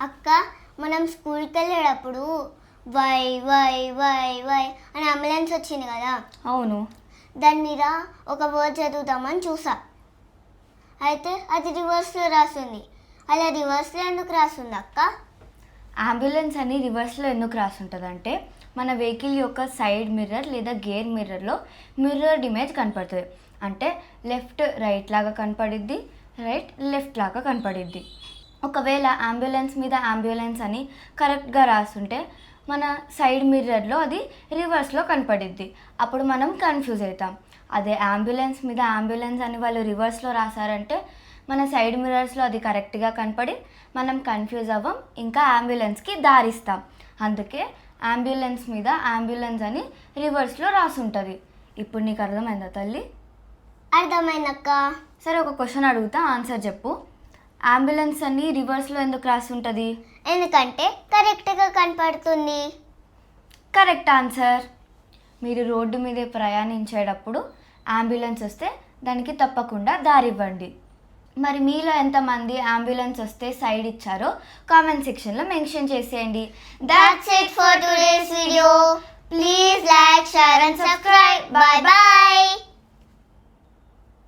అక్క, మనం స్కూల్కి వెళ్ళేటప్పుడు వై వై వై వై అని అంబులెన్స్ వచ్చింది కదా. అవును. దాని మీద ఒక వర్డ్ చదువుతామని చూసా. అయితే అది రివర్స్లో రాస్తుంది. అలా రివర్స్లో ఎందుకు రాస్తుంది అక్క? అంబులెన్స్ అని రివర్స్లో ఎందుకు రాసుంటుందంటే మన వెహికల్ యొక్క సైడ్ మిర్రర్ లేదా గేర్ మిర్రర్లో మిర్రర్ ఇమేజ్ కనపడుతుంది. అంటే లెఫ్ట్ రైట్ లాగా కనపడిద్ది, రైట్ లెఫ్ట్ లాగా కనపడిద్ది. ఒకవేళ అంబులెన్స్ మీద అంబులెన్స్ అని కరెక్ట్గా రాస్తుంటే మన సైడ్ మిర్రర్లో అది రివర్స్లో కనపడిద్ది. అప్పుడు మనం కన్ఫ్యూజ్ అవుతాం. అదే అంబులెన్స్ మీద అంబులెన్స్ అని వాళ్ళు రివర్స్లో రాశారంటే మన సైడ్ మిర్రర్స్లో అది కరెక్ట్గా కనపడి మనం కన్ఫ్యూజ్ అవ్వం, ఇంకా అంబులెన్స్కి దారిస్తాం. అందుకే అంబులెన్స్ మీద అంబులెన్స్ అని రివర్స్లో రాసుంటుంది. ఇప్పుడు నీకు అర్థమైందా తల్లి? అర్థమైందక్క. సరే, ఒక క్వశ్చన్ అడుగుతా, ఆన్సర్ చెప్పు. అంబులెన్స్ అని రివర్స్లో ఎందుకు రాసుంటుంది? ఎందుకంటే కరెక్ట్గా కనపడుతుంది. Correct answer. మీరు రోడ్డు మీద ప్రయాణించేటప్పుడు అంబులెన్స్ వస్తే దానికి తప్పకుండా దారి ఇవ్వండి. మరి మీలో ఎంతమంది అంబులెన్స్ వస్తే సైడ్ ఇచ్చారో కామెంట్ సెక్షన్లో మెన్షన్ చేసేయండి. That's it for